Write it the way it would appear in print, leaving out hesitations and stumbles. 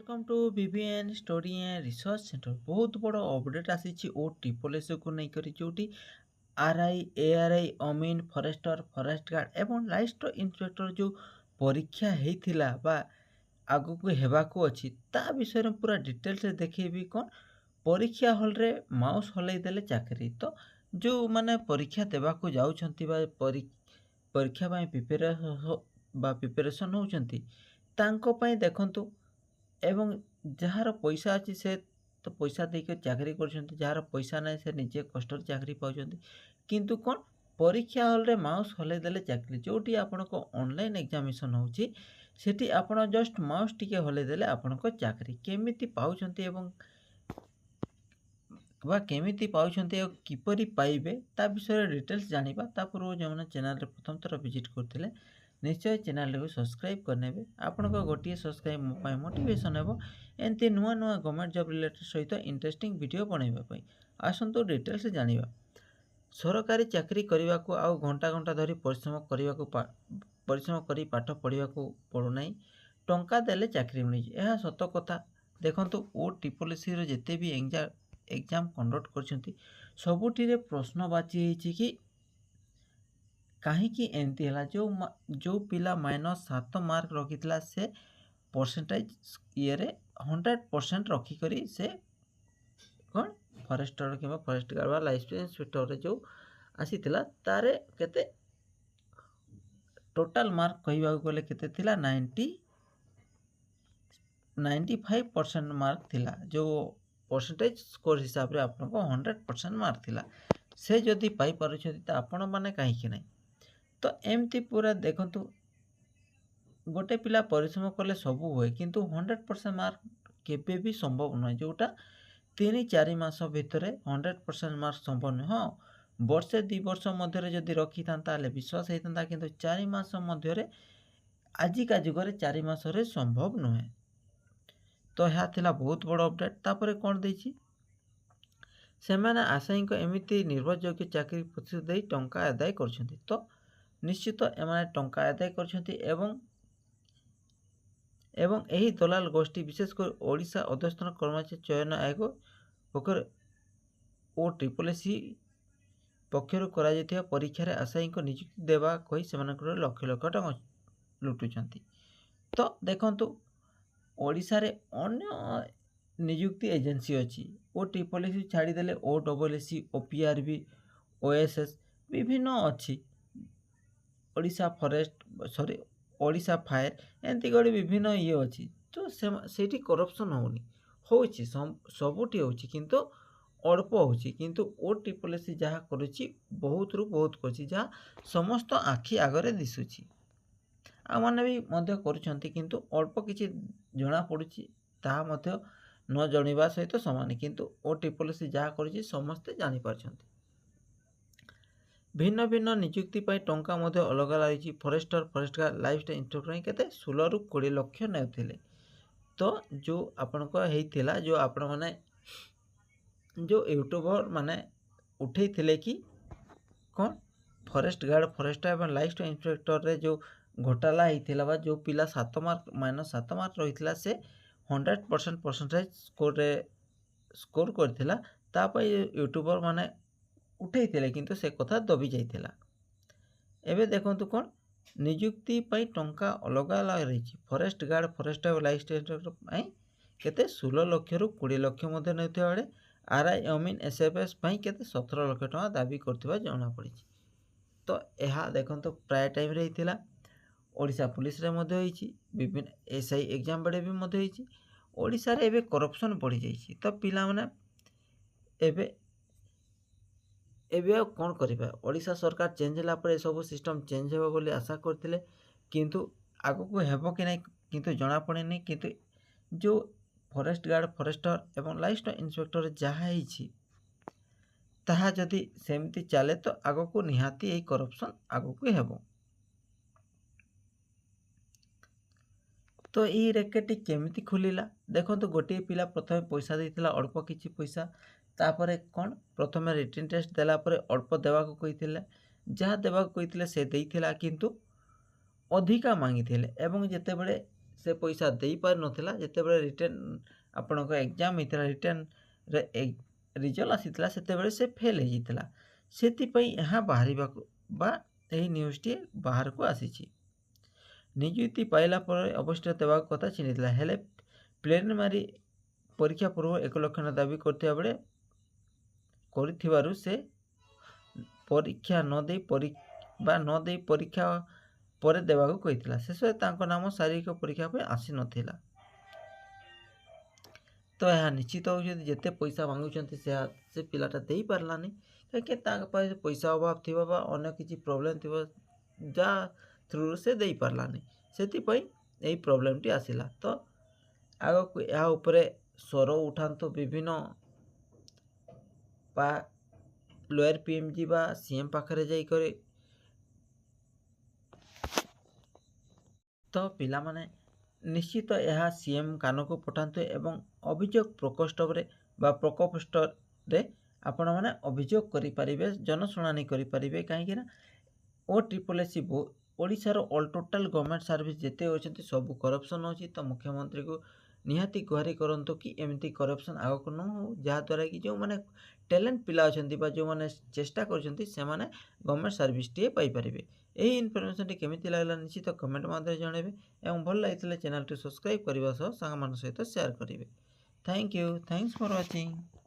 Welcome to BBN study and research centre. बहुत बड़ update आसी ओ ट्रिपल एस को लेकर जोटी आरआई एआरआई अमीन फॉरेस्टर फॉरेस्ट गार्ड एवं लाइस्ट इंस्पेक्टर जो परीक्षा होता बा आगु को हेबाको अछि ता विषय में पूरा डिटेल्स देखेबी कौन परीक्षा हॉल रे माउस हलई देले चाकरी। तो जो माने परीक्षा देबाको जाउछंती बा परीक्षा प्रिपरेशन होउछंती तांको पई देखंतु एवं जार पैसा अच्छी से तो पैसा देकर चाकरी कर जार पैसा ना से निजे कष्ट चाकरी पाँच किंतु कौन परीक्षा हॉल रे माउस हलै देले चाकरी जोटी आपण को ऑनलाइन एग्जामिनेशन होची सेठी आपण जस्ट माउस टिके हलै देले आपण को चाकरी केमिति पाउछंती एवं बा केमिति पाउछंती और किपरि पाइबे ता विषय डिटेल्स जानिबा ता पूर्व जो चैनल रे प्रथम थर विजिट करथिले निश्चय चैनल को सब्सक्राइब करने आपण को गोटे सब्सक्राइब मोबाइल मोटिवेशन हेबो एंती नुआ नुआ गवर्नमेंट जॉब रिलेटेड सहित इंटरेस्टिंग वीडियो बनैबा आसंतु डिटेल्स जानिबा। सरकारी चाकरी करने को आउ घंटा घंटा धरी परिश्रम करी पाठ पढ़ा पड़ूना टंका देले चाकरी मिली यह सत कथा। देखो ओ ट्रिपल एस जिते भी एग्जाम कंडक्ट कर सबुठी प्रश्न बाची कि कहीं एमती है जो पिला -7 मार्क रखी से परसेंटेज ये 100% रखिक से कौन फॉरेस्टर कि फॉरेस्ट गार्ड व लाइफ इंस्पेक्टर जो आसी तारे केते टोटाल मार्क कहवा गले केते 95% मार्क थिला जो परसेंटेज स्कोर हिसाब रे आपको 100% मार्क थिला से जदि पाई पारुछथि त आपण माने काहे नहीं। तो एमती पूरा देखंतु गोटे पिला परिश्रम कले सब हुए किंतु 100% मार्क केबे भी संभव न जोटा 3-4 मास भितर 100% मार्क संभव नुह। हाँ वर्षे 2 वर्ष मध्य जदि रखी था विश्वास होता किंतु 4 मास मध्य आजिका जुगर 4 मास संभव नुहे। तो यह थिला बहुत बड़ अपडेट। तापर कौन देछि से माने आशायी एमती निर्भरयोग्य चाकरी प्रतिशत दे टंका आदाय कर तो निश्चित एमाने टंका आदाय कर एवं यही दलाल गोष्ठी विशेषकर ओडिशा अध्यक्षण कर्मचारी चयन आयोग पक्षर ओ ट्रिपल एस पक्षर करा परीक्षा आशायी नियुक्ति देवा कही से लक्ष लक्ष टଙ୍କା लुटुंट। तो देखंतु ओडिशा रे अन्य नियुक्ति एजेंसी अच्छी ओ ट्रिपल एस छाड़ीदे O double S OPRB OSS विभिन्न अच्छी Odisha forest sorry Odisha fire एमती गए विभिन्न ये अच्छी। तो से करप्शन होनी होची सबुठी होची किंतु अल्प होची किंतु ओ ट्रिपल एस जहाँ करुच्ची बहुत रु बहुत कर जहाँ समस्त आखि आगरे दिशुची आ माने भी मध्य करुछंती किंतु अल्प किछि जना पड़ुची ताहा मध्य न जणिबा सहित समान किंतु ओ ट्रिपल एस जहाँ करुच्ची समस्ते जानि पारछंती। भिन्न भिन्न नियुक्ति पाई टंका मध्य अलग रही forester forest guard life inspector केते 16 ରୁ 20 लाख नेउथिले। तो जो आपण को हेइथिला जो आपण माने जो यूट्यूबर माने उठे थिले कि कौन फॉरेस्ट गार्ड फॉरेस्टर एवं लाइफ इंस्पेक्टर रे जो घोटाला होता बा जो पिला -7 मार्क रही से 100% परसेंटेज स्कोर करता यूट्यूबर माने उठे किंतु से कथा दबी जाइथिला। एबे देखंतु कौन नियुक्ति पाई टंका अलग अलग रही forest guard forest life inspector केते 16 लाख ରୁ 20 लाख मध्य नेउथिबा बेले आरआई अमीन एसएफएस केते 17 लाख टଙ୍କା दाबी करथिबा जଣା पड़ी। तो यह देखंतु प्राय टाइम रे हिथिला ओडिशा पुलिस रे मध्य होईची विभिन्न एसआई एग्जाम बड़े भी मध्य होईची ओडिशा रे एबे करप्शन बढ़ी जाइची। तो पिला माने एबे एबे कौन करिबा ओडिशा सरकार चेंज होला पर सब सिस्टम चेंज हेबो बोली आशा करथिले किंतु आगु को हेबो कि नहीं किंतु जना पड़े नहीं। किंतु जो फॉरेस्ट गार्ड फॉरेस्टर एवं लाइफ इंस्पेक्टर जहाँ होईची ताहा जदि सेमती चले तो आगु को निहाती यही करप्शन आगु को हेबो। तो यही रेकेट केमिति खुलिला देखो गोटे पिला प्रथम पैसा देइथिला अल्प किछि पैसा तापर कौन प्रथम रिटन टेस्ट देला पर अल्प देवाक कही जहाँ देवाक कही से देइथिला किंतु अधिका मांगी एवं जिते बड़े से पैसा दे पार नथिला जेतेबेले रिटर्न आपणक एग्जाम होइतिला रिटर्न रे रिजल्ट आसीतिला सेतेबेले से फेल हो जाइतिला सेतिपई यहाँ बाहरिबाकू बा एही न्यूज़टी बाहर को आसीछि। नियुक्ति पाइला पर अवश्य देवा कथा चिन्हिला हेले प्लेन मारी परीक्षा पूर्व 1 लाख दाबी करथिबा बेले से परीक्षा न दे परीक्षा पर देवाकू कहिथिला शेष तांको नाम शारीरिक परीक्षा पे आसी नथिला। तो यह निश्चित हो जिते पैसा मांगुचंती से पिलाटा दे पारलानी कहीं पैसा अभाव थी अन्य किसी प्रोब्लेम थी जा थ्रू से दे पारलानी से यही प्रोब्लेम टी आसिला। तो आग को यह उपरे स्वर उठातु विभिन्न लोअर पीएमजी बा सीएम पाखरे जाई तो पिला माने निश्चित यह सीएम कान को पठातु एवं अभियोग प्रकोष्ठ रे आपण मैंने अभियोग करें जनशुणाणी करें कहीं OSSC ओडिशार ऑल टोटाल गवर्नमेंट सर्विस जिते अच्छे सब करप्शन होची। तो मुख्यमंत्री को निहाती गुहारी करंतु कि एमती करप्शन आग को न हो जहाँद्वारा कि जो मैंने टैलेंट पिला अच्छा जो मैंने चेष्टा कर गवर्नमेंट सर्विस टी पाइपर। यही इनफर्मेशन केमी लगला निश्चित कमेंट मध्य जनइबे और भल लगी चैनल टी सब्सक्राइब करने सांग सहित शेयर करेंगे। Thank you, thanks for watching.